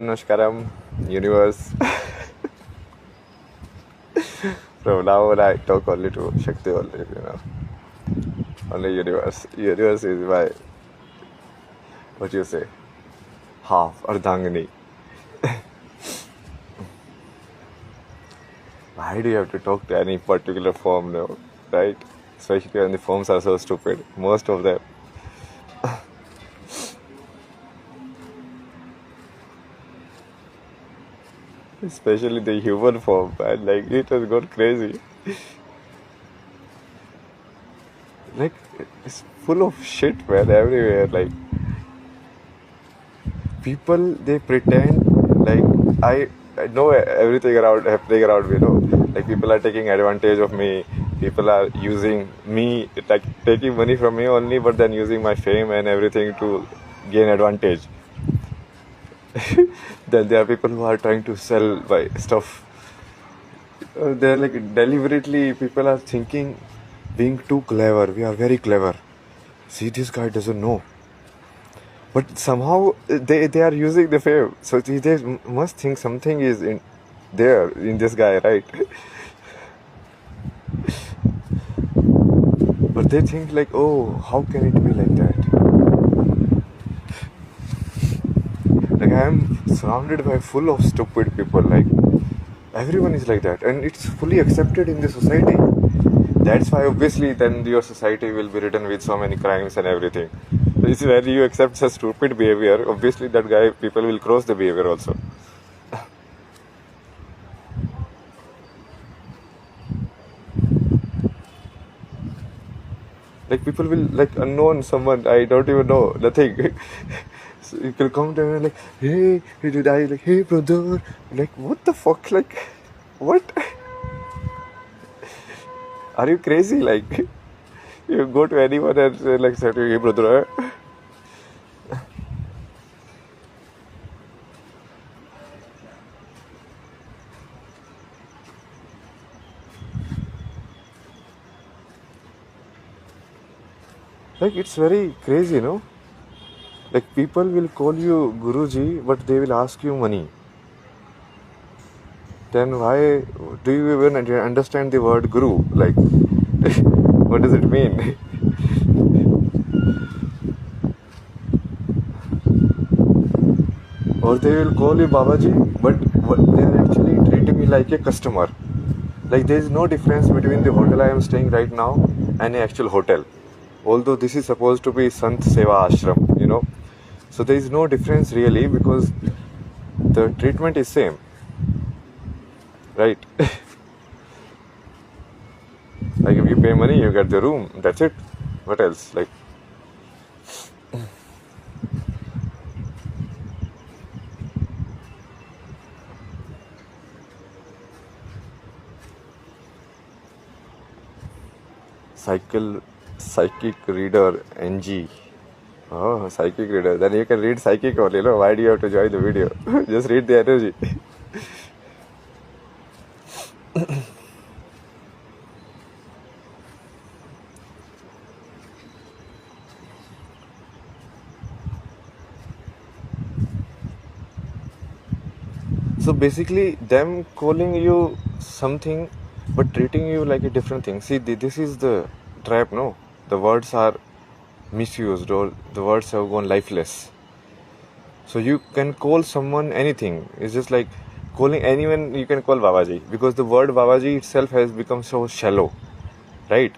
Namaskaram, universe. From now on, I talk only to Shakti only. Only universe. Universe is my, what you say, half, Ardhangani. Why do you have to talk to any particular form now, right? Especially when the forms are so stupid, most of them. Especially the human form, man. Like, it has gone crazy. Like, it's full of shit, man, everywhere. Like, people, they pretend like I know everything around happening around me. Like people are taking advantage of me. People are using me, like taking money from me only, but then using my fame and everything to gain advantage. Then there are people who are trying to sell my stuff. They're like deliberately, people are thinking, being too clever. We are very clever. See, this guy doesn't know. But somehow they are using the fame. So they must think something is in there in this guy, right? But they think like, oh, how can it be like that? Like I am surrounded by full of stupid people. Like everyone is like that, and it's fully accepted in the society. That's why obviously then your society will be ridden with so many crimes and everything. This is where you accept such stupid behavior. Obviously that guy, people will cross the behavior also. Like people will like unknown someone I don't even know, nothing. So you will come to me like, hey, did I like, hey brother, like what the fuck, like what? Are you crazy? Like you go to anyone and say like, say to you, hey brother. Like it's very crazy, no? Like people will call you Guruji, but they will ask you money. Then why do you even understand the word Guru? Like what does it mean? Or they will call you Babaji, but they are actually treating me like a customer. Like there is no difference between the hotel I am staying right now and an actual hotel. Although this is supposed to be Sant Seva Ashram. So there is no difference really because the treatment is same. Right? Like if you pay money, you get the room. That's it. What else? Like psychic reader NG. Oh, psychic reader. Then you can read psychic only. Why do you have to join the video? Just read the energy. So basically, them calling you something but treating you like a different thing. See, this is the trap, no? The words are misused or the words have gone lifeless. So you can call someone anything. It's just like calling anyone you can call Babaji because the word Babaji itself has become so shallow, right?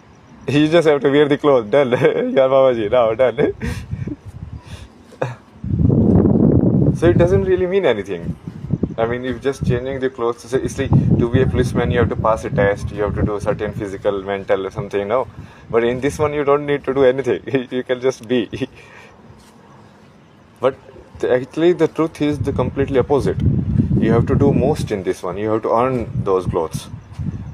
You just have to wear the clothes. Done. You are Babaji now. Done. So it doesn't really mean anything. I mean, if just changing the clothes, so it's like to be a policeman, you have to pass a test, you have to do certain physical, mental, or something, no? But in this one, you don't need to do anything. You can just be. But actually, the truth is the completely opposite. You have to do most in this one. You have to earn those clothes.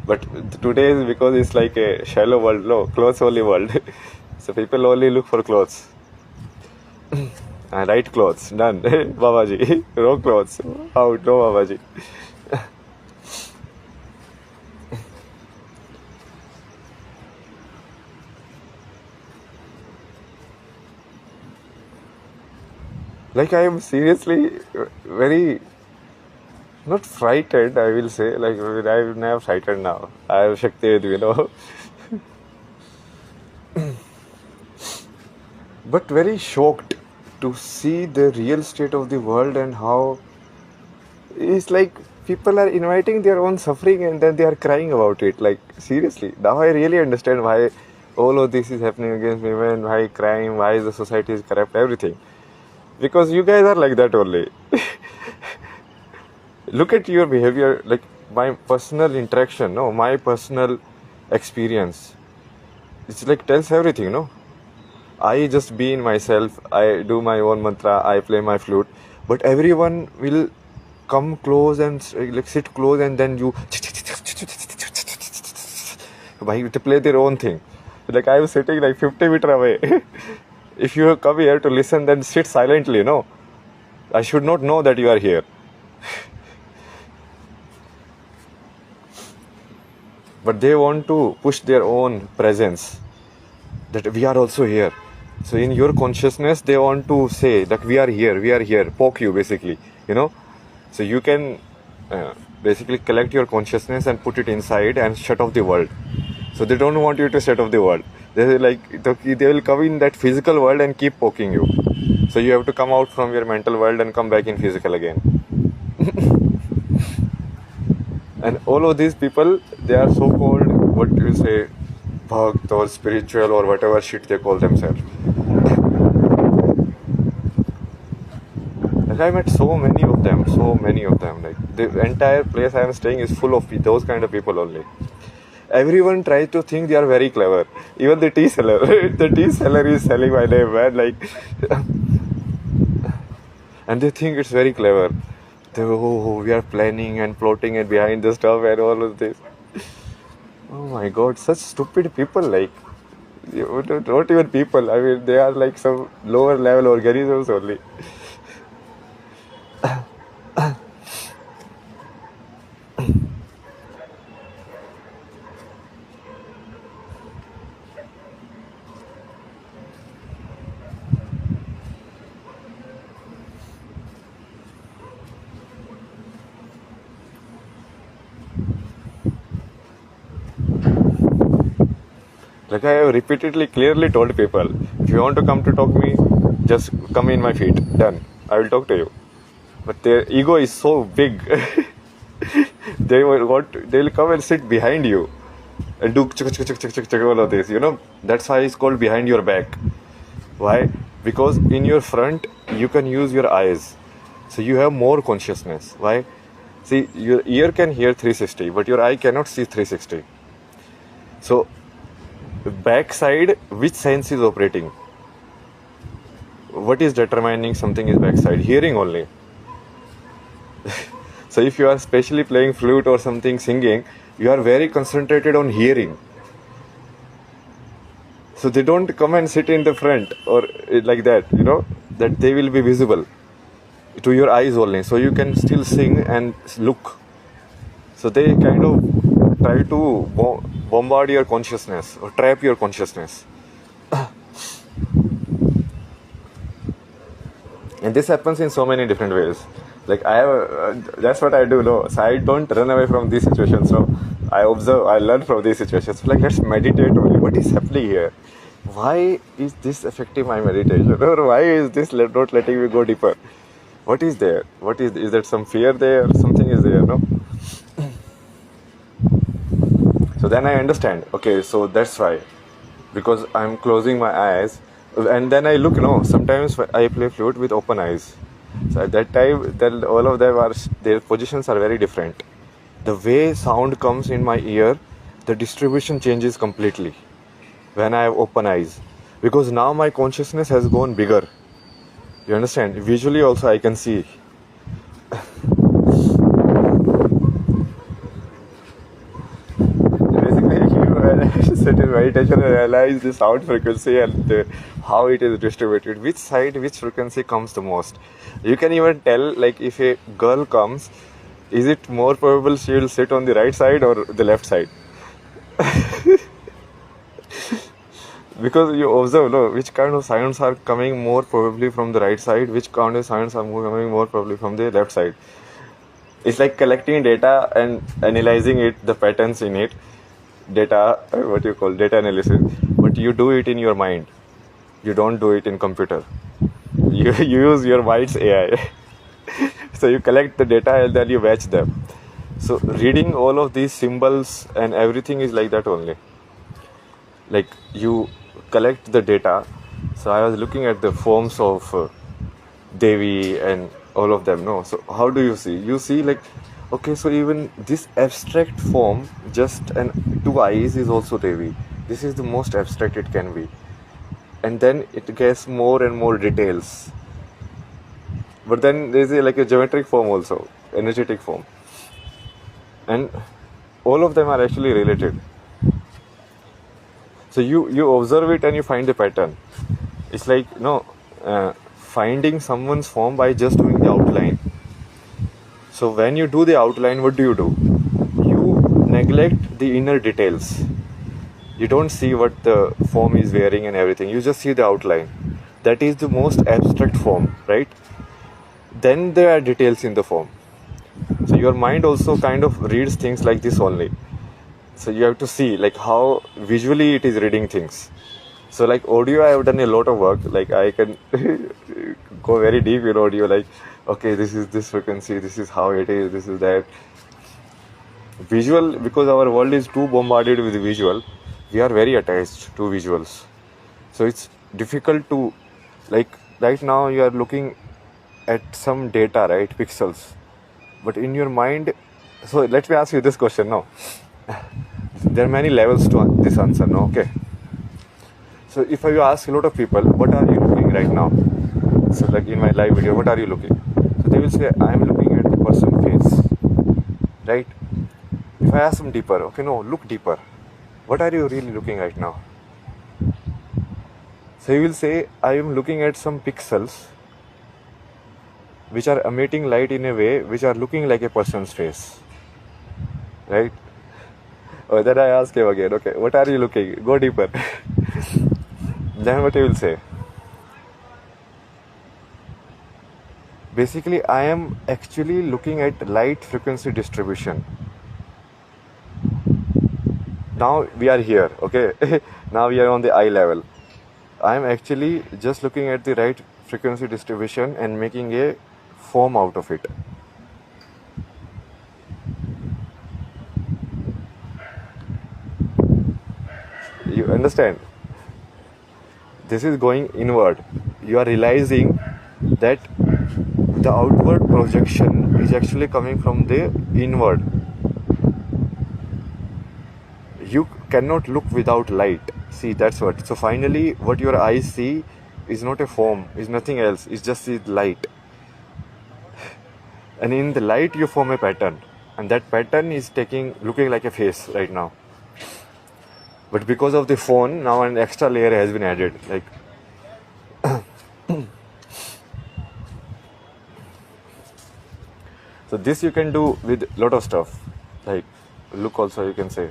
But today is because it's like a shallow world, no, clothes only world. So people only look for clothes. Right clothes, done. Babaji. Wrong clothes, out, no Babaji. Like I am seriously very not frightened, I will say. Like I'm never frightened now. I have Shakti with me, but very shocked to see the real state of the world and how it's like people are inviting their own suffering and then they are crying about it. Like seriously, now I really understand why all of this is happening against women, why crime, why the society is corrupt, everything. Because you guys are like that only. Look at your behavior, like my personal interaction, no, my personal experience. It's like tells everything, no. I just be in myself, I do my own mantra, I play my flute, but everyone will come close and like sit close and then you to play their own thing. Like I was sitting like 50 meters away. If you come here to listen, then sit silently, no. I should not know that you are here. But they want to push their own presence, that we are also here. So in your consciousness, they want to say that we are here, poke you basically, So you can basically collect your consciousness and put it inside and shut off the world. So they don't want you to shut off the world. They will come in that physical world and keep poking you. So you have to come out from your mental world and come back in physical again. And all of these people, they are so-called, what do you say, bhakt or spiritual or whatever shit they call themselves. Like I met so many of them. Like the entire place I am staying is full of those kind of people only. Everyone tries to think they are very clever. Even the tea seller. The tea seller is selling my name, man. Like, and they think it's very clever. We are planning and plotting and behind the stuff and all of this. Oh my god, such stupid people. Like, not even people. I mean, they are like some lower level organisms only. Like I have repeatedly, clearly told people, if you want to come to talk to me, just come in my feet. Done. I will talk to you. But their ego is so big. They will come and sit behind you and do all of this. That's why it's called behind your back. Why? Because in your front you can use your eyes, so you have more consciousness. Why? See, your ear can hear 360, but your eye cannot see 360. So backside, which sense is operating? What is determining something is backside? Hearing only. So if you are specially playing flute or something, singing, you are very concentrated on hearing. So they don't come and sit in the front or like that, that they will be visible to your eyes only. So you can still sing and look. So they kind of try to bombard your consciousness or trap your consciousness. And this happens in so many different ways. Like that's what I do. No, so I don't run away from these situations. So I observe, I learn from these situations. Like let's meditate only. What is happening here? Why is this affecting my meditation? Or why is this not letting me go deeper? What is there? Is there some fear there? Something is there, no? So then I understand. Okay, so that's why. Because I'm closing my eyes. And then I look, sometimes I play flute with open eyes. So at that time, then all of them their positions are very different. The way sound comes in my ear, the distribution changes completely when I have open eyes. Because now my consciousness has gone bigger. You understand? Visually also I can see. Basically, you sit in meditation and realize the sound frequency and how it is distributed. Which side, which frequency comes the most. You can even tell, like if a girl comes, is it more probable she will sit on the right side or the left side? Because you observe, no, which kind of sounds are coming more probably from the right side, which kind of sounds are coming more probably from the left side. It's like collecting data and analyzing it, the patterns in it, data, what you call data analysis. But you do it in your mind. You don't do it in computer. You use your mind's AI. So you collect the data and then you match them. So reading all of these symbols and everything is like that only. Like you collect the data. So I was looking at the forms of Devi and all of them. No, so how do you see? You see like, okay, so even this abstract form, just an two eyes, is also Devi. This is the most abstract it can be, and then it gets more and more details. But then there's like a geometric form also, energetic form, and all of them are actually related. So you observe it and you find the pattern. It's like finding someone's form by just doing the outline. So when you do the outline, what do? You neglect the inner details. You don't see what the form is wearing and everything. You just see the outline. That is the most abstract form, right? Then there are details in the form. So your mind also kind of reads things like this only. So you have to see like how visually it is reading things. So like audio, I have done a lot of work. Like I can go very deep in audio. Like, okay, this is this frequency, this is how it is, this is that. Visual, because our world is too bombarded with visual, we are very attached to visuals. So it's difficult to, like right now you are looking at some data, right, pixels. But in your mind, so let me ask you this question now. There are many levels to this answer, no? Okay. So if you ask a lot of people, what are you looking right now? So like in my live video, what are you looking? So they will say, I am looking at the person's face, right? If I ask them deeper, okay, no, look deeper. What are you really looking right now? So you will say, I am looking at some pixels which are emitting light in a way which are looking like a person's face, right? Oh, then I ask him again, okay, what are you looking? Go deeper. Then what he will say? Basically, I am actually looking at light frequency distribution. Now we are here, okay? Now we are on the eye level. I am actually just looking at the right frequency distribution and making a form out of it. You understand? This is going inward. You are realizing that the outward projection is actually coming from the inward. You cannot look without light. See, that's what. So finally, what your eyes see is not a form, is nothing else. It's just the light. And in the light, you form a pattern. And that pattern is looking like a face right now. But because of the phone, now an extra layer has been added. Like, so this you can do with a lot of stuff. Like, look also you can say.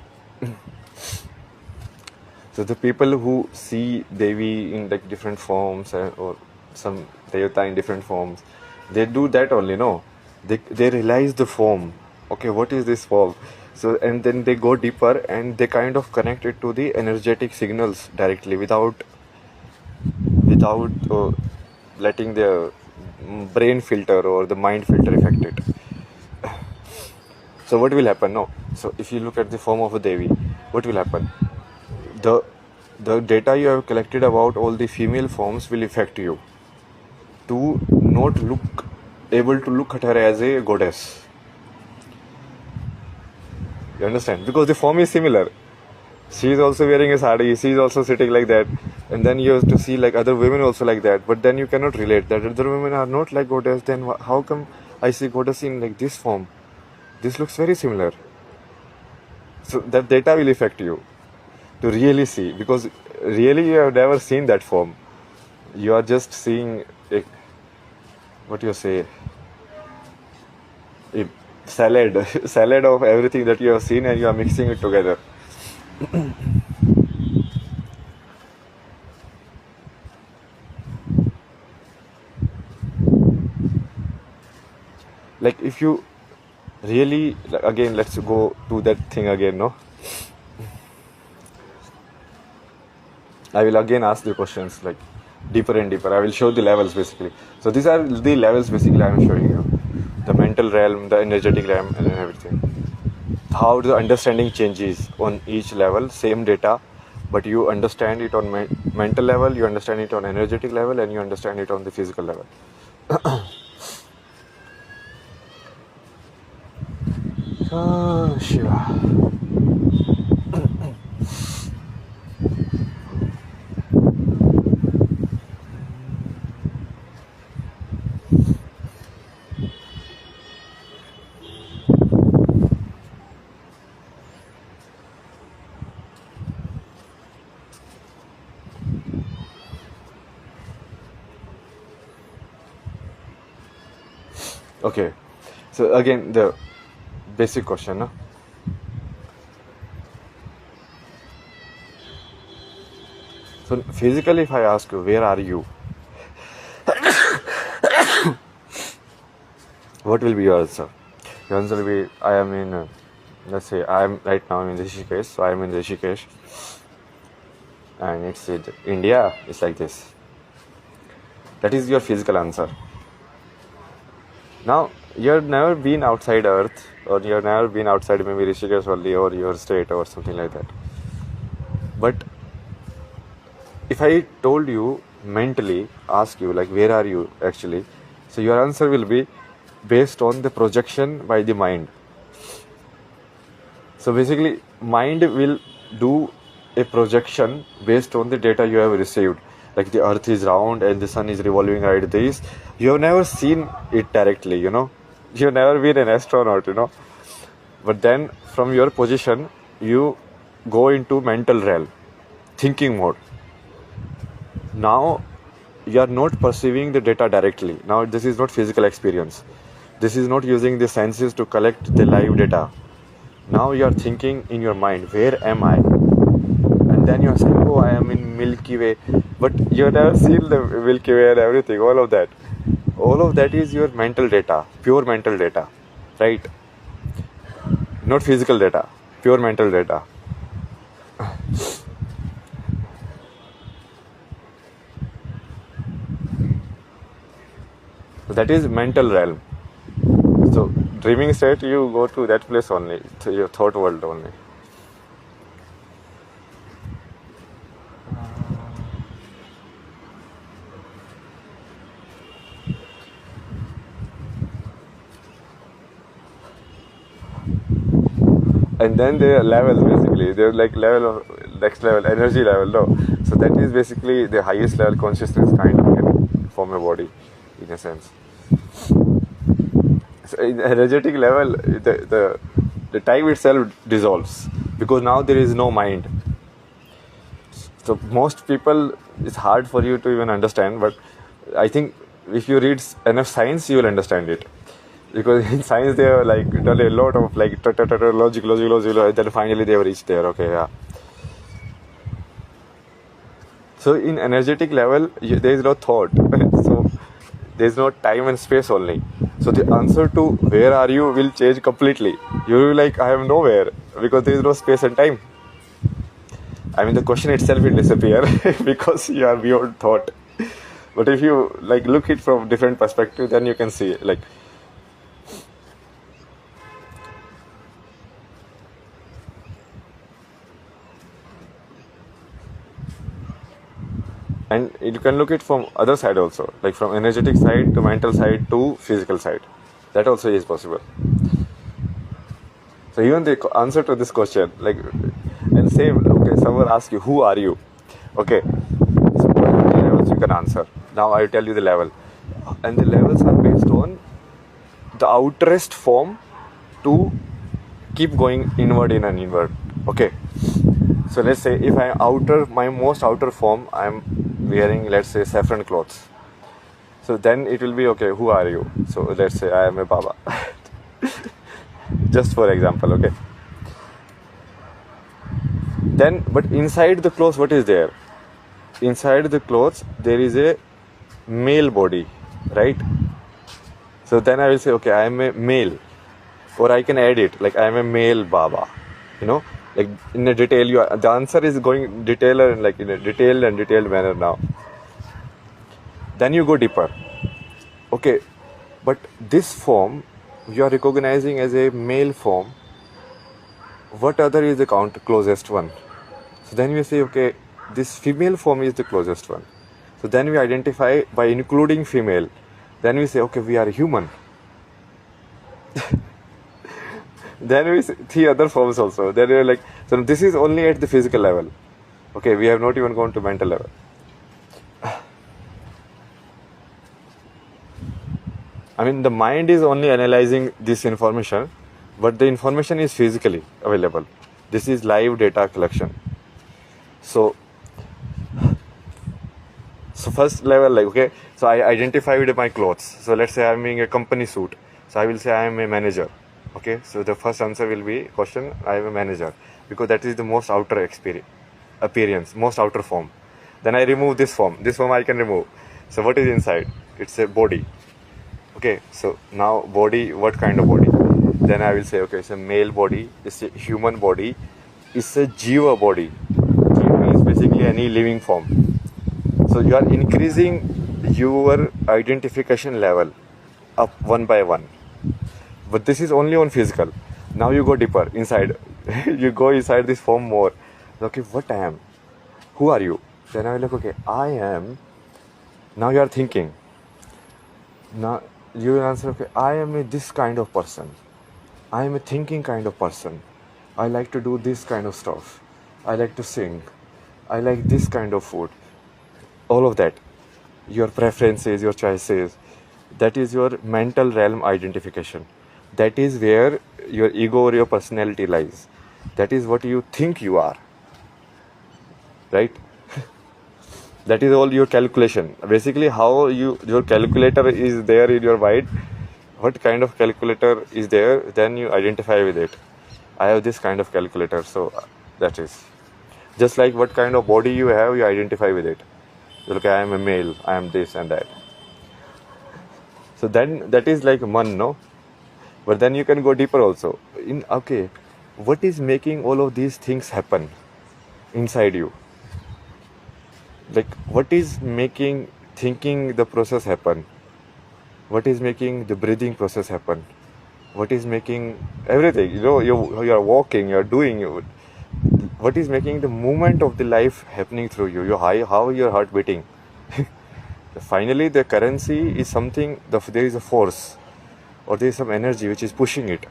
So the people who see Devi in like different forms or some Devata in different forms, they do that only, no? They realize the form. Okay, what is this form? So, and then they go deeper and they kind of connect it to the energetic signals directly without letting the brain filter or the mind filter affect it. So what will happen? No. So if you look at the form of a Devi, what will happen? The data you have collected about all the female forms will affect you to not able to look at her as a goddess. You understand? Because the form is similar. She is also wearing a sari, she is also sitting like that, and then you have to see like other women also like that, but then you cannot relate that other women are not like goddess. Then how come I see goddess in like this form? This looks very similar. So that data will affect you to really see, because really you have never seen that form. You are just seeing a salad of everything that you have seen, and you are mixing it together. if you really, again, let's go to that thing again, no? I will again ask the questions like deeper and deeper. I will show the levels basically. So these are the levels basically I am showing you. The mental realm, the energetic realm, and everything. How the understanding changes on each level, same data, but you understand it on mental level, you understand it on energetic level, and you understand it on the physical level. Shiva. Okay, so again the basic question, no? So physically, if I ask you, where are you? What will be your answer? Your answer will be, I am in, let's say, I am right now in Rishikesh, so I am in Rishikesh, and it's in India, it's like this. That is your physical answer. Now, you've never been outside Earth, or you've never been outside maybe Rishikesh only, or your state, or something like that. But if I told you mentally, ask you, like, where are you actually? So your answer will be based on the projection by the mind. So basically, mind will do a projection based on the data you have received. Like the earth is round and the sun is revolving right this. You have never seen it directly, you know. You have never been an astronaut, you know. But then from your position, you go into mental realm, thinking mode. Now, you are not perceiving the data directly. Now, this is not physical experience. This is not using the senses to collect the live data. Now you are thinking in your mind, where am I? And then you are saying, oh, I am in Milky Way. But you have never seen the Milky Way and everything, all of that. All of that is your mental data, pure mental data, right? Not physical data, pure mental data. So that is mental realm. So dreaming state, you go to that place only, to your thought world only. And then there are levels basically. They're like level of next level, energy level, no. So that is basically the highest level consciousness kind of can form a body, in a sense. So in energetic level, the time itself dissolves because now there is no mind. So most people, it's hard for you to even understand, but I think if you read enough science, you will understand it. Because in science they have like done a lot of like logic, then finally they have reached there. Okay, yeah. So in energetic level, there is no thought. So there is no time and space only. So the answer to where are you will change completely. You will be like, I am nowhere, because there is no space and time. I mean, the question itself will disappear because you are beyond thought. But if you like look it from different perspective, then you can see like. And you can look it from other side also, like from energetic side to mental side to physical side. That also is possible. So even the answer to this question, like, and same, okay, someone asks you, who are you? Okay, so what are the levels you can answer? Now I will tell you the level. And the levels are based on the outerest form to keep going inward in and inward. Okay. So let's say if my most outer form, I'm wearing, let's say, saffron clothes. So then it will be, okay, who are you? So let's say I am a Baba. Just for example, okay. Then, but inside the clothes, what is there? Inside the clothes, there is a male body, right? So then I will say, okay, I am a male, or I can add it like I am a male Baba. You know, like in a detail. The answer is going detailer, like in a detailed manner now. Then you go deeper. Okay, but this form you are recognizing as a male form. What other is the closest one? So then we say, okay, this female form is the closest one. So then we identify by including female. Then we say, okay, we are human. Then we see other forms also. Then we are like, so this is only at the physical level. Okay, we have not even gone to mental level. I mean, the mind is only analyzing this information, but the information is physically available. This is live data collection. So first level, like, okay, so I identify with my clothes. So let's say I'm wearing a company suit. So I will say I am a manager. Okay, so the first answer will be question, I am a manager, because that is the most outer appearance, most outer form. Then I remove this form. This form I can remove. So what is inside? It's a body. Okay, so now body, what kind of body? Then I will say, okay, it's a male body, it's a human body, it's a jiva body. Jiva is basically any living form. So you are increasing your identification level up one by one. But this is only on physical. Now you go deeper inside. You go inside this form more. Okay, what I am? Who are you? Then I will look, okay, I am. Now you are thinking. Now you will answer, okay, I am this kind of person. I am a thinking kind of person. I like to do this kind of stuff. I like to sing. I like this kind of food. All of that. Your preferences, your choices. That is your mental realm identification. That is where your ego or your personality lies. That is what you think you are. Right? That is all your calculation. Basically, how your calculator is there in your mind. What kind of calculator is there, then you identify with it. I have this kind of calculator, so that is. Just like what kind of body you have, you identify with it. Okay, I am a male, I am this and that. So then that is like man, no? But then you can go deeper also. Okay, what is making all of these things happen inside you? Like, what is making thinking the process happen? What is making the breathing process happen? What is making everything? You know, you are walking, you are doing. What is making the movement of the life happening through you? How your heart beating? Finally, the currency is something. There is a force, or there is some energy which is pushing it.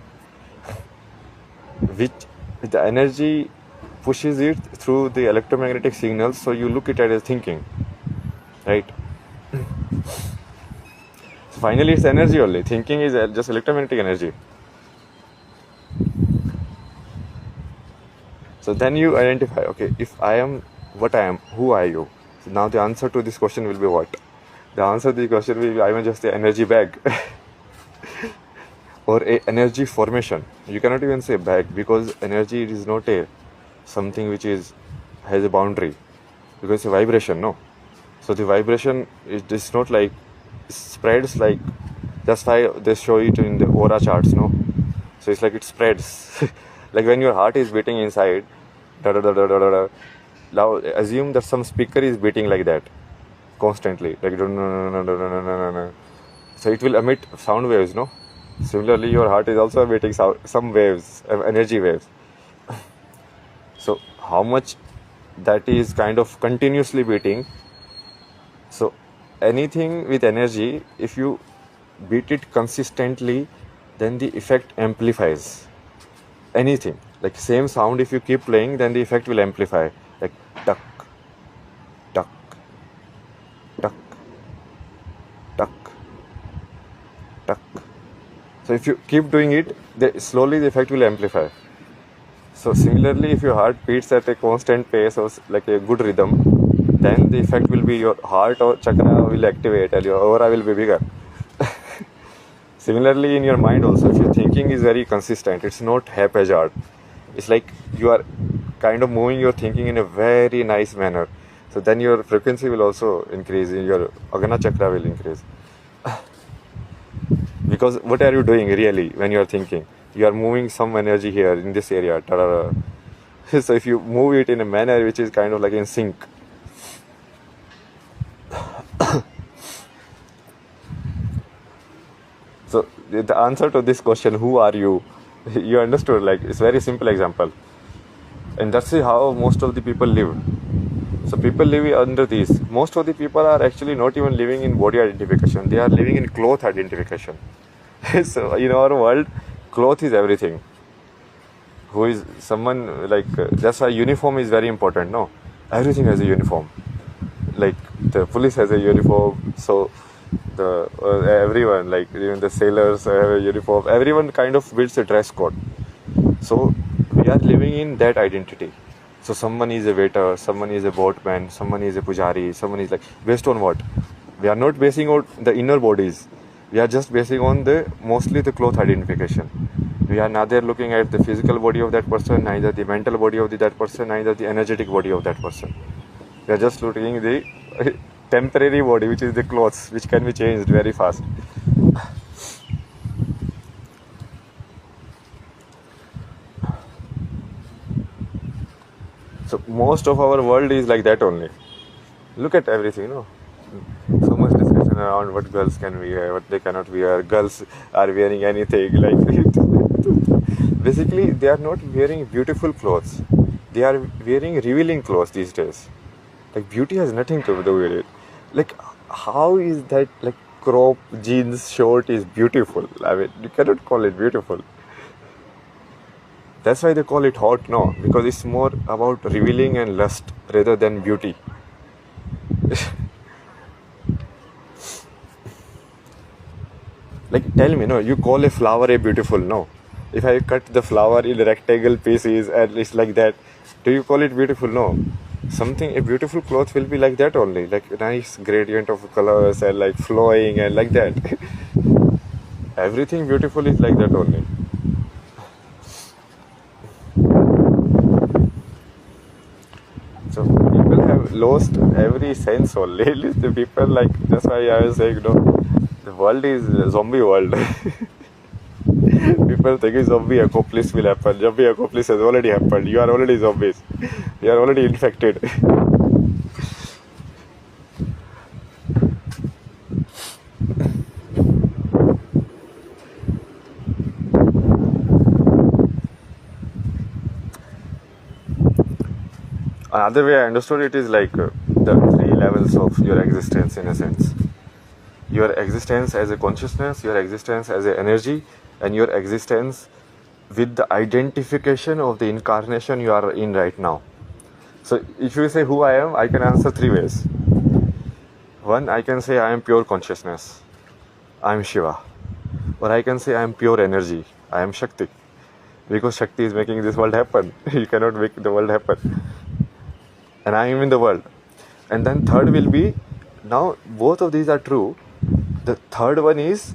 Which the energy pushes it through the electromagnetic signals. So you look at it as thinking, right? So finally, it's energy only. Thinking is just electromagnetic energy. So then you identify, okay, if I am what I am, who are you? So now the answer to this question will be what? The answer to the question will be, I am just the energy bag. Or a energy formation. You cannot even say bag, because energy is not a something which has a boundary, because it's a vibration, no? So the vibration is not like spreads, like that's why they show it in the aura charts, no? So it's like it spreads. Like when your heart is beating inside, da da da da da da. Now assume that some speaker is beating like that constantly, like so it will emit sound waves, no? Similarly, your heart is also emitting some waves, energy waves. So how much that is kind of continuously beating. So anything with energy, if you beat it consistently, then the effect amplifies. Anything, like same sound, if you keep playing, then the effect will amplify. Like tuck, tuck, tuck, tuck, tuck. So if you keep doing it, slowly the effect will amplify. So similarly, if your heart beats at a constant pace or like a good rhythm, then the effect will be your heart or chakra will activate and your aura will be bigger. Similarly, in your mind also, if your thinking is very consistent, it's not haphazard. It's like you are kind of moving your thinking in a very nice manner. So then your frequency will also increase, your Agna chakra will increase. Because what are you doing really when you are thinking? You are moving some energy here in this area. Ta-da-da. So if you move it in a manner which is kind of like in sync, so the answer to this question, who are you? You understood, like it's very simple example. And that's how most of the people live. So people live under these. Most of the people are actually not even living in body identification. They are living in cloth identification. So in our world, cloth is everything. Who is someone like, that's why uniform is very important, no? Everything has a uniform. Like the police has a uniform, so the everyone, like even the sailors have a uniform. Everyone kind of builds a dress code. So we are living in that identity. So someone is a waiter, someone is a boatman, someone is a pujari, someone is like, based on what? We are not basing on the inner bodies. We are just basing on the mostly the cloth identification. We are neither looking at the physical body of that person, neither the mental body of that person, neither the energetic body of that person. We are just looking at the temporary body, which is the clothes, which can be changed very fast. So most of our world is like that only. Look at everything, no? So much discussion around what girls can wear, what they cannot wear. Girls are wearing anything, like basically they are not wearing beautiful clothes. They are wearing revealing clothes these days. Like beauty has nothing to do with it. Like how is that, like crop jeans short is beautiful? I mean, you cannot call it beautiful. That's why they call it hot, no? Because it's more about revealing and lust rather than beauty. Like tell me, no, you call a flower a beautiful, no? If I cut the flower in rectangle pieces and it's like that, do you call it beautiful? No. Something, a beautiful cloth will be like that only, like a nice gradient of colors and like flowing and like that. Everything beautiful is like that only. So people have lost every sense only. The people, like, that's why I was saying, the world is a zombie world. People think zombie apocalypse will happen. Zombie apocalypse has already happened. You are already zombies. You are already infected. Another way I understood it is like the 3 levels of your existence, in a sense. Your existence as a consciousness, your existence as an energy, and your existence with the identification of the incarnation you are in right now. So if you say who I am, I can answer 3 ways. One, I can say I am pure consciousness. I am Shiva. Or I can say I am pure energy. I am Shakti. Because Shakti is making this world happen. You cannot make the world happen. And I am in the world. And then third will be, now both of these are true. The third one is,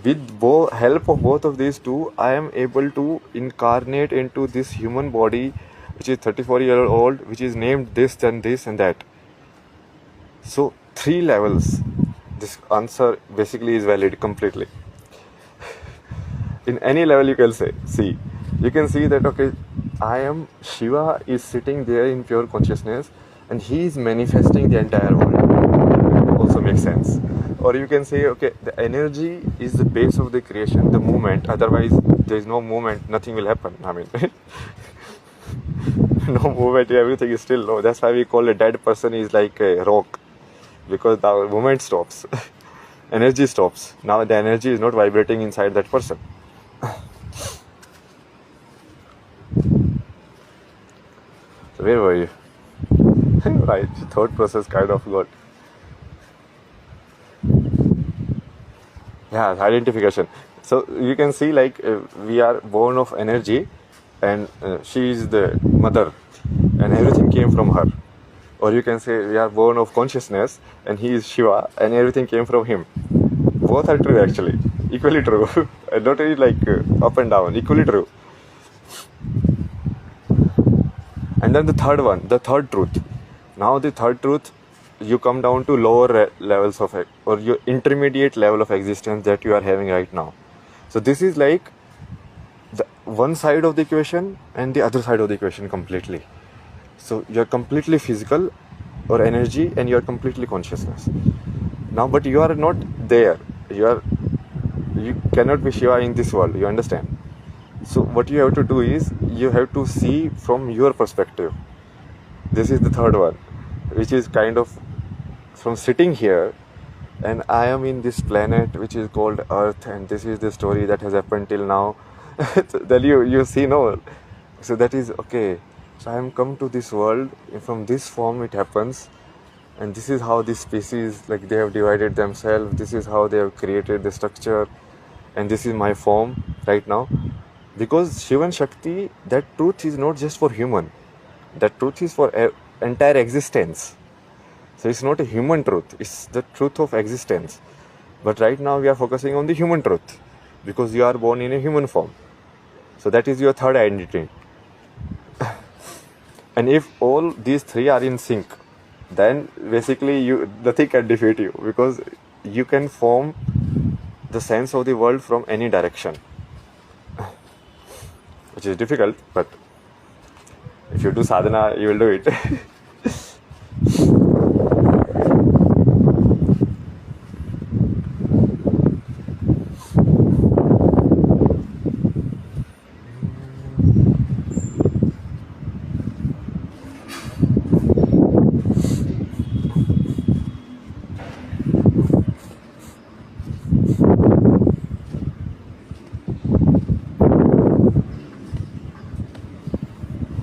with help of both of these two, I am able to incarnate into this human body, which is 34-year-old, which is named this and this and that. So 3 levels. This answer basically is valid completely. In any level you can say, see, you can see that, okay, I am, Shiva is sitting there in pure consciousness and he is manifesting the entire world. Also makes sense. Or you can say, okay, the energy is the base of the creation, the movement. Otherwise, there is no movement, nothing will happen. I mean, no movement, everything is still. No, that's why we call a dead person is like a rock, because the movement stops, energy stops. Now the energy is not vibrating inside that person. So where were you? Right, thought process kind of got. Yeah, identification. So you can see, like, we are born of energy, and she is the mother, and everything came from her. Or you can say we are born of consciousness, and he is Shiva, and everything came from him. Both are true, actually, equally true. And not really like up and down, equally true. And then the third one, the third truth. Now the third truth, you come down to lower levels of or your intermediate level of existence that you are having right now. So this is like the one side of the equation and the other side of the equation completely. So you're completely physical or energy, and you're completely consciousness now, but you are not there. You cannot be Shiva in this world, you understand? So what you have to do is you have to see from your perspective. This is the third one, which is kind of from sitting here, and I am in this planet which is called Earth, and this is the story that has happened till now. Then you see, no, so that is okay. So I am come to this world, from this form it happens, and this is how this species, like, they have divided themselves, this is how they have created the structure, and this is my form right now. Because Shiva and Shakti, that truth is not just for human, that truth is for entire existence. So it's not a human truth, it's the truth of existence. But right now we are focusing on the human truth, because you are born in a human form. So that is your third identity. And if all these three are in sync, then basically nothing can defeat you, because you can form the sense of the world from any direction, which is difficult, but if you do sadhana, you will do it.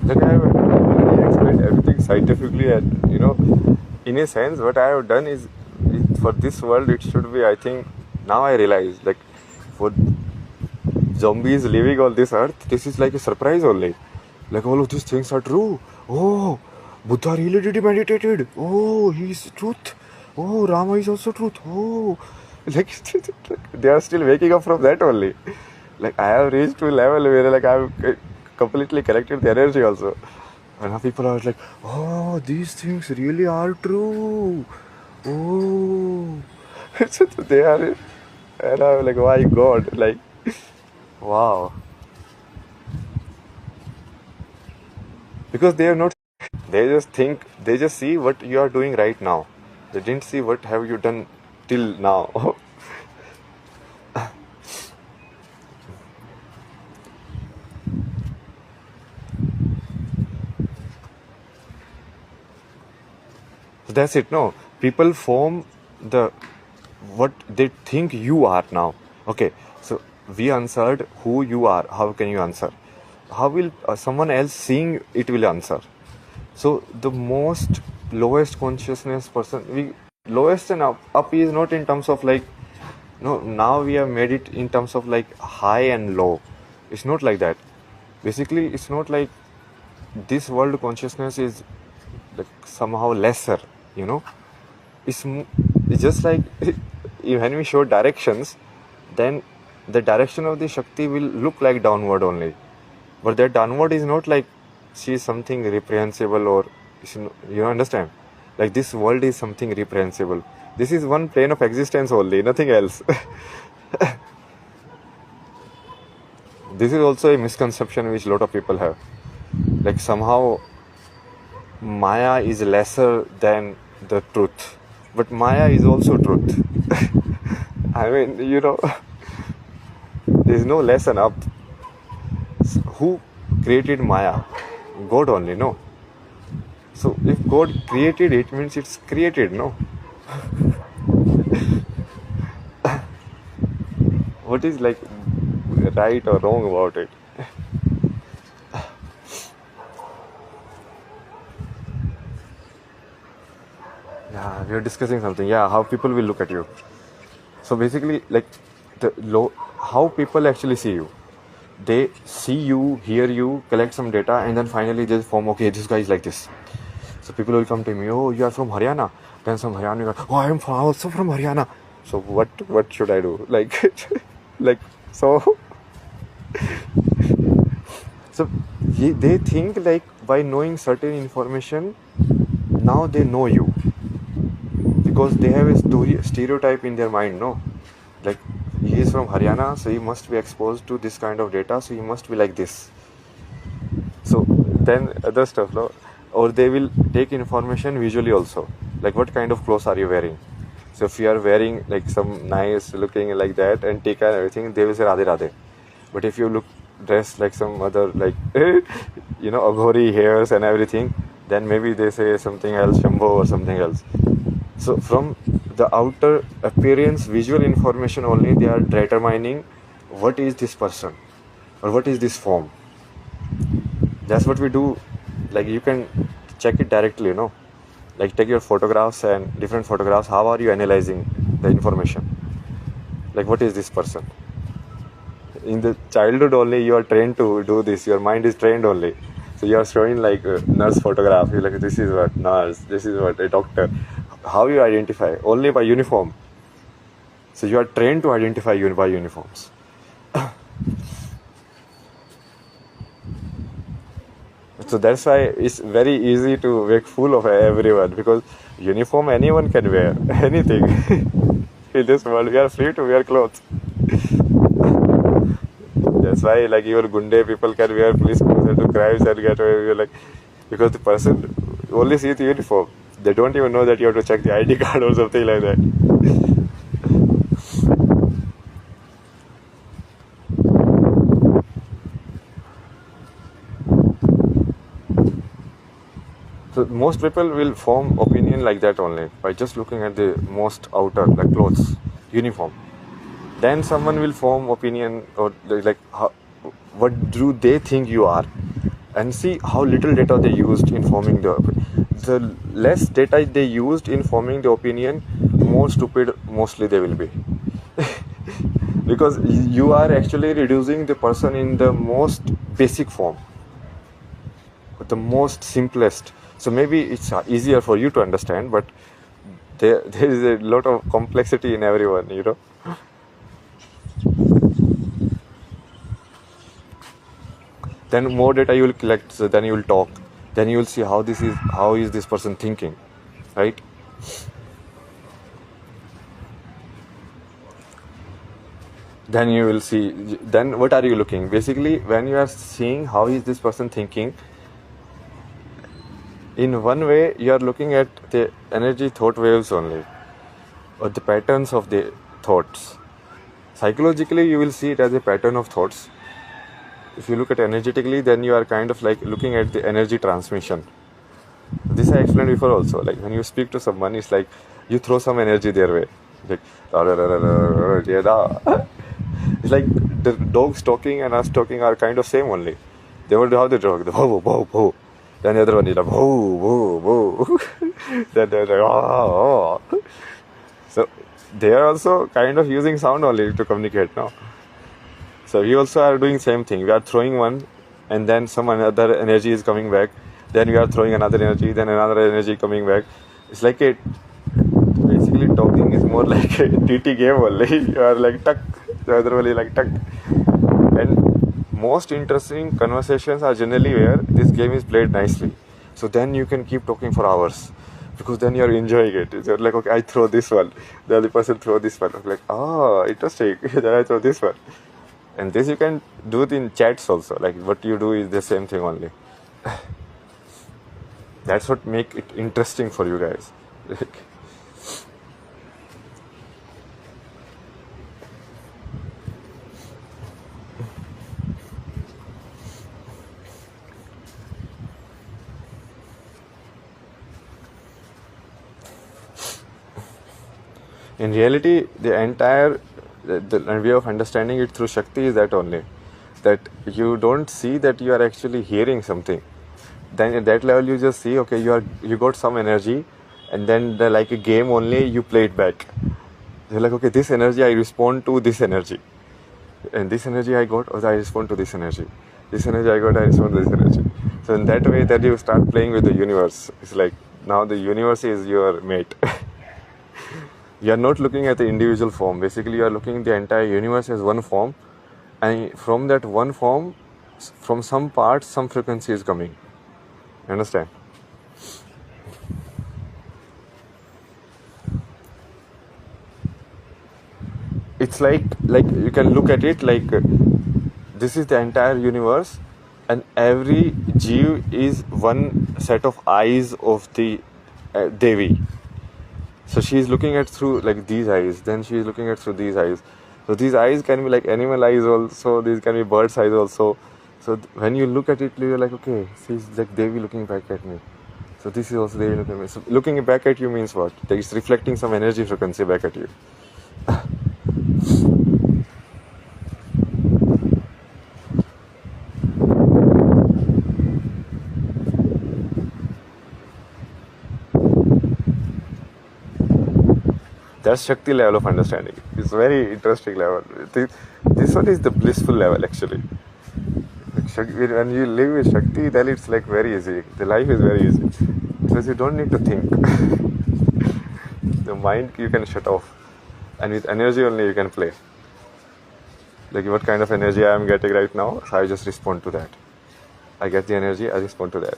Like, I have already explained everything scientifically, and in a sense, what I have done is for this world, it should be, I think, now I realize, like, for zombies living on this earth, this is like a surprise only. Like, all of these things are true. Oh, Buddha really did meditated. Oh, he is truth. Oh, Rama is also truth. Oh, like, they are still waking up from that only. Like, I have reached to a level where, like, I have completely collected the energy also. And now people are like, oh, these things really are true. Oh, they are, and I'm like, my God, like, wow. Because they are not, they just see what you are doing right now. They didn't see what have you done till now. So that's it. No, people form what they think you are now. Okay, so we answered who you are. How can you answer? How will someone else seeing it will answer? So the most lowest consciousness person, lowest and up is not in terms of like, no, now we have made it in terms of like high and low. It's not like that. Basically, it's not like this world consciousness is like somehow lesser, it's just like when we show directions, then the direction of the Shakti will look like downward only, but that downward is not like she is something reprehensible, or you understand, like this world is something reprehensible. This is one plane of existence only, nothing else. This is also a misconception which a lot of people have, like somehow Maya is lesser than the truth, but Maya is also truth. I mean, there is no less and up. Who created Maya? God only, no? So if God created it, means it's created, no? What is like right or wrong about it? Yeah, we are discussing something. Yeah, how people will look at you. So basically, like how people actually see you. They see you, hear you, collect some data, and then finally they form, okay, this guy is like this. So people will come to me, oh, you are from Haryana. Then some Haryana guy, oh, I am also from Haryana. So what should I do? Like so. So they think like by knowing certain information, now they know you. because they have a stereotype in their mind, no? Like, he is from Haryana, so he must be exposed to this kind of data, so he must be like this. So then other stuff, no? Or they will take information visually also, like what kind of clothes are you wearing. So if you are wearing like some nice looking like that and take and everything, they will say Radhe Radhe. But if you look dressed like some other, like aghori hairs and everything, then maybe they say something else, Shambho or something else. So from the outer appearance, visual information only, they are determining what is this person or what is this form. That's what we do. Like, you can check it directly, like take your photographs and different photographs. How are you analyzing the information? Like, what is this person? In the childhood only you are trained to do this. Your mind is trained only. So you are showing like a nurse photograph. You're like, this is what nurse, this is what a doctor. How you identify? Only by uniform. So you are trained to identify by uniforms. So that's why it's very easy to make fool of everyone, because uniform anyone can wear anything. In this world we are free to wear clothes. That's why like your gunde people can wear police clothes and do crimes and get away, like, because the person only sees the uniform. They don't even know that you have to check the ID card or something like that. So most people will form opinion like that only by just looking at the most outer, like clothes, uniform. Then someone will form opinion, or like what do they think you are, and see how little data they used in forming the less data they used in forming the opinion, more stupid mostly they will be. Because you are actually reducing the person in the most basic form, the most simplest. So maybe it's easier for you to understand, but there is a lot of complexity in everyone, Then more data you will collect, so then you will talk, then you will see how is this person thinking, right? Then you will see, then what are you looking? Basically, when you are seeing how is this person thinking, in one way you are looking at the energy thought waves only, or the patterns of the thoughts. Psychologically you will see it as a pattern of thoughts. If you look at energetically, then you are kind of like looking at the energy transmission. This I explained before also. Like when you speak to someone, it's like you throw some energy their way. Like it's like the dogs talking and us talking are kind of same only. They will do how they talk. The whoa, whoa, whoa. Then the other one is like whoa, whoa, whoa. Then they're like oh. So they are also kind of using sound only to communicate now. So we also are doing same thing. We are throwing one, and then some another energy is coming back. Then we are throwing another energy, then another energy coming back. It's like basically talking is more like a TT game only. You are like tuck, the other one is like tuck. And most interesting conversations are generally where this game is played nicely. So then you can keep talking for hours, because then you are enjoying it. You're like, okay, I throw this one, the other person throw this one. I'm like, interesting. Then I throw this one. And this you can do it in chats also. Like what you do is the same thing only. That's what make it interesting for you guys. In reality, the entire the way of understanding it through Shakti is that only. That you don't see that you are actually hearing something. Then at that level you just see, okay, you got some energy, and then like a game only, you play it back. You're like, okay, this energy I respond to this energy, and this energy I got, I respond to this energy. This energy I got, I respond to this energy. So in that way, that you start playing with the universe. It's like now the universe is your mate. You are not looking at the individual form. Basically, you are looking at the entire universe as one form, and from that one form, from some part, some frequency is coming. Understand? it's like you can look at it like this is the entire universe, and every Jeev is one set of eyes of the Devi. So she is looking at through like these eyes, then she is looking at through these eyes. So these eyes can be like animal eyes also, these can be bird's eyes also. So when you look at it, you're like, okay, she's like Devi looking back at me. So this is also Devi looking at me. So looking back at you means what? Like it's reflecting some energy frequency back at you. That's Shakti level of understanding. It's very interesting level. This one is the blissful level actually. When you live with Shakti, then it's like very easy. The life is very easy because you don't need to think. The mind you can shut off, and with energy only you can play. Like what kind of energy I am getting right now, so I just respond to that. I get the energy, I respond to that.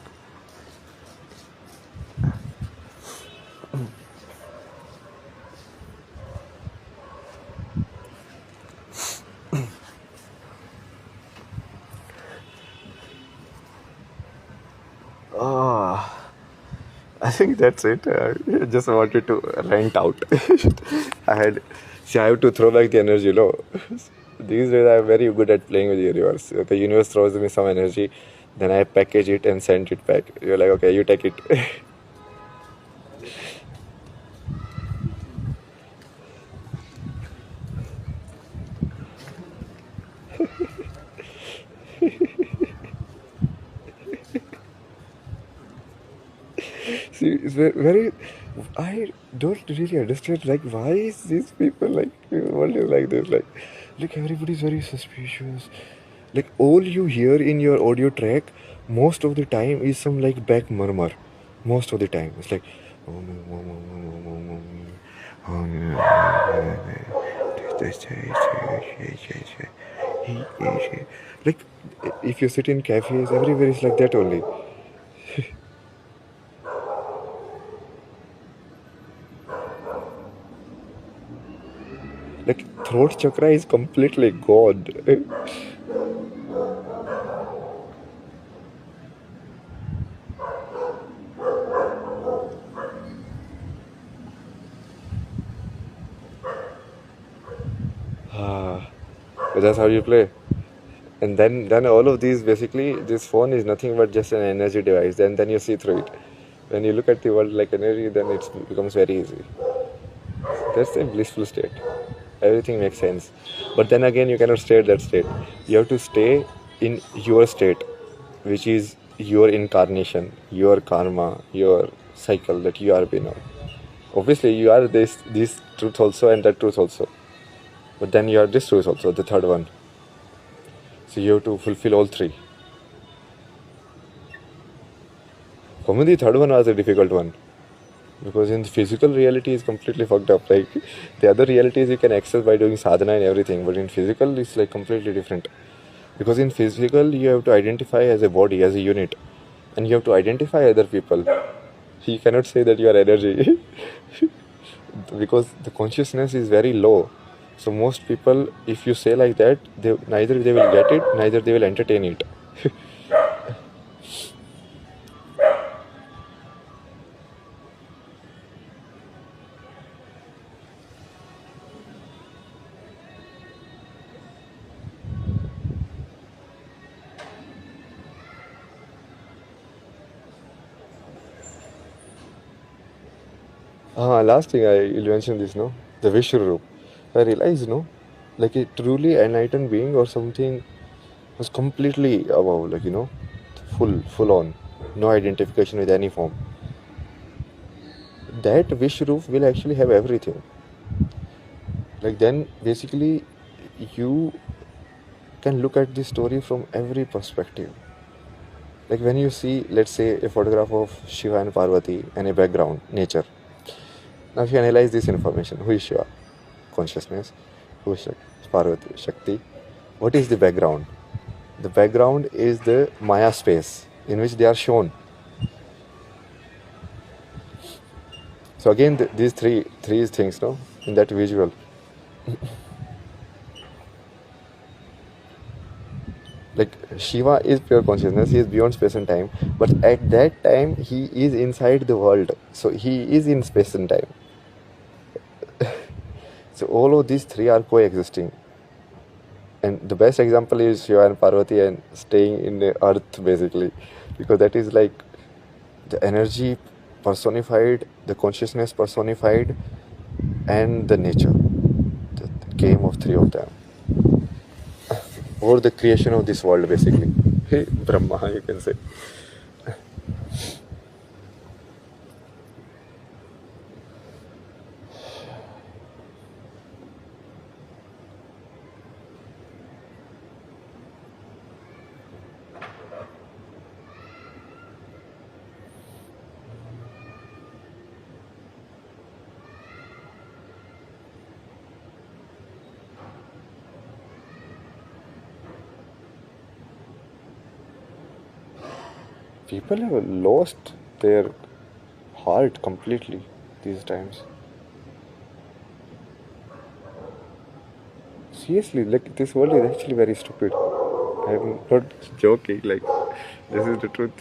I think that's it. I just wanted to rant out. I have to throw back the energy. These days I'm very good at playing with the universe. The universe throws me some energy, then I package it and send it back. You're like, okay, you take it. See, it's very. I don't really understand. Like, why is these people like? What is like this? Like everybody's very suspicious. Like all you hear in your audio track, most of the time is some like back murmur. Most of the time, it's like. Like if you sit in cafes, everywhere is like that only. Like throat chakra is completely gone. But that's how you play. And then all of these, basically this phone is nothing but just an energy device. Then you see through it. When you look at the world like energy, then it becomes very easy. That's a blissful state. Everything makes sense. But then again, you cannot stay at that state. You have to stay in your state, which is your incarnation, your karma, your cycle that you are being on. Obviously, you are this truth also and that truth also. But then you are this truth also, the third one. So you have to fulfill all three. For me, the third one was a difficult one. Because in the physical reality is completely fucked up. Like the other realities you can access by doing sadhana and everything, but in physical it's like completely different. Because in physical you have to identify as a body, as a unit, and you have to identify other people. You cannot say that you are energy because the consciousness is very low. So most people, if you say like that, neither they will get it, neither they will entertain it. Last thing you'll mention this, no? The Vishwarup. I realized, no? Like a truly enlightened being or something was completely above, like, full on. No identification with any form. That Vishwarup will actually have everything. Like then, basically, you can look at the story from every perspective. Like when you see, let's say, a photograph of Shiva and Parvati and a background, nature. Now if you analyze this information, who is Shiva? Consciousness. Who is Parvati? Shakti. What is the background? The background is the Maya space in which they are shown. So again, these three things, no, in that visual. Like Shiva is pure consciousness, he is beyond space and time, but at that time he is inside the world, so he is in space and time. So all of these three are coexisting, and the best example is Shiva and Parvati and staying in the earth basically, because that is like the energy personified, the consciousness personified, and the nature, the game of three of them, or the creation of this world basically. Hey, Brahma, you can say. People have lost their heart completely these times. Seriously, like this world is actually very stupid. I'm not joking, like this is the truth.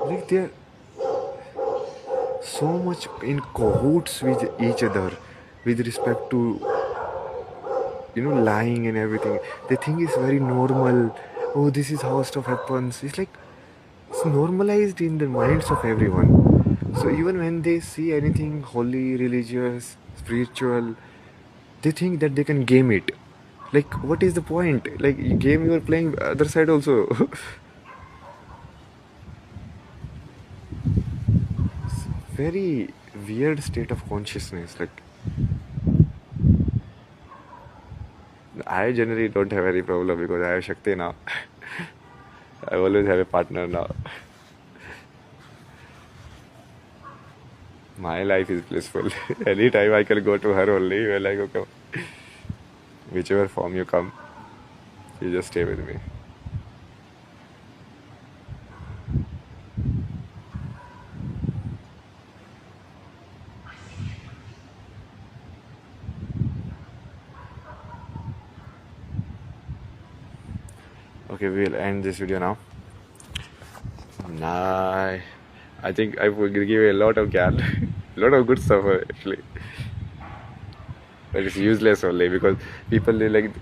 Like they're so much in cahoots with each other with respect to, lying and everything. They think it's very normal. Oh, this is how stuff happens. It's like it's normalized in the minds of everyone. So even when they see anything holy, religious, spiritual, they think that they can game it. Like, what is the point? Like, game you are playing other side also. Very weird state of consciousness. Like, I generally don't have any problem because I have Shakti now. I always have a partner now. My life is blissful. Anytime I can go to her only. We're like, okay, whichever form you come, you just stay with me. Okay, we'll end this video now. Nah, I think I will give you a lot of gyan, a lot of good stuff actually. But it's useless only because people are like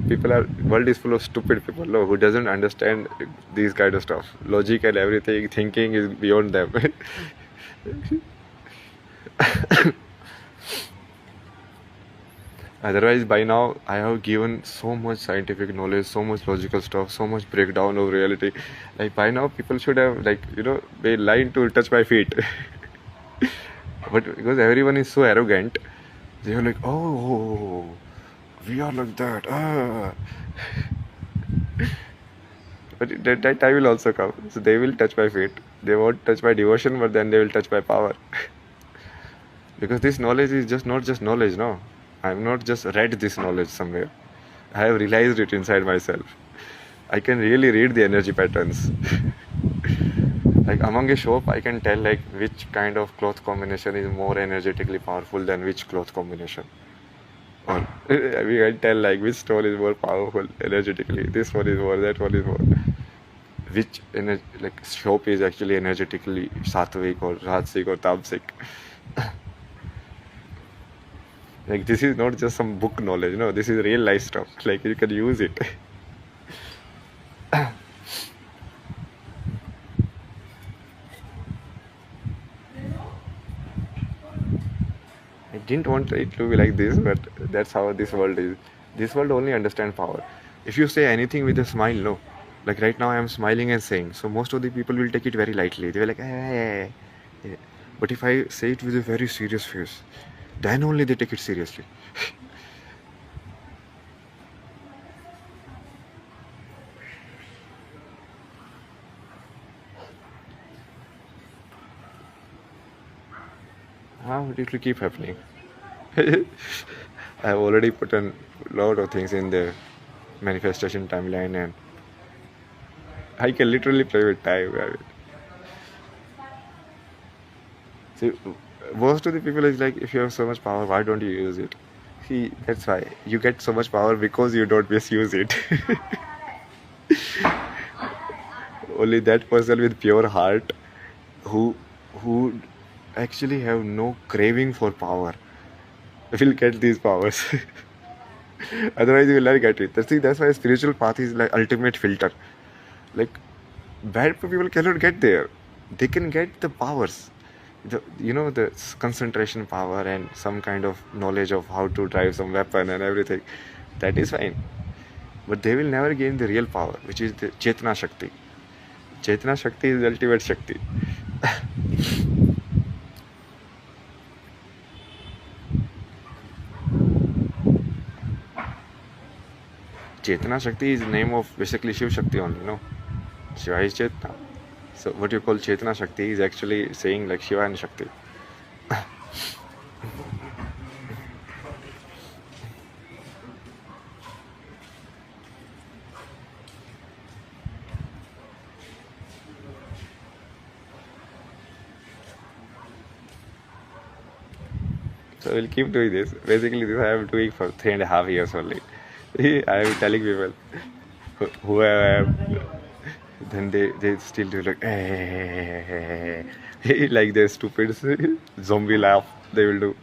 people are world is full of stupid people, no, who doesn't understand these kind of stuff. Logic and everything, thinking is beyond them. Otherwise, by now I have given so much scientific knowledge, so much logical stuff, so much breakdown of reality. Like by now, people should have been line to touch my feet. But because everyone is so arrogant, they are like, oh, we are like that. Ah. But that time will also come. So they will touch my feet. They won't touch my devotion, but then they will touch my power. Because this knowledge is just not just knowledge, no. I have not just read this knowledge somewhere. I have realized it inside myself. I can really read the energy patterns. Like among a shop, I can tell like which kind of cloth combination is more energetically powerful than which cloth combination. Or we can tell like which stone is more powerful energetically. This one is more, that one is more. Which shop is actually energetically sattvic or rajasic or tamasic. Like this is not just some book knowledge, no, this is real life stuff. Like you can use it. I didn't want it to be like this, but that's how this world is. This world only understands power. If you say anything with a smile, no. Like right now I am smiling and saying, so most of the people will take it very lightly. They were like, eh. But if I say it with a very serious face, then only they take it seriously. How it will keep happening? I have already put a lot of things in the manifestation timeline, and I can literally play with time. See, most of the people is like, if you have so much power, why don't you use it? That's why you get so much power because you don't misuse it. Only that person with pure heart who who actually have no craving for power will get these powers. Otherwise, you will not get it. That's why spiritual path is like ultimate filter. Like bad people cannot get there. They can get the powers, the concentration power and some kind of knowledge of how to drive some weapon and everything. That is fine, but they will never gain the real power, which is the Chetna Shakti. Chetna Shakti is the ultimate Shakti. Chetna Shakti is the name of basically Shiv Shakti only, no? Shiva is Chetna. So what you call Chetna Shakti is actually saying like Shiva and Shakti. So we'll keep doing this. Basically, this I am doing for 3.5 years only. I am telling people who I am. Then they still do like like their stupid zombie laugh they will do.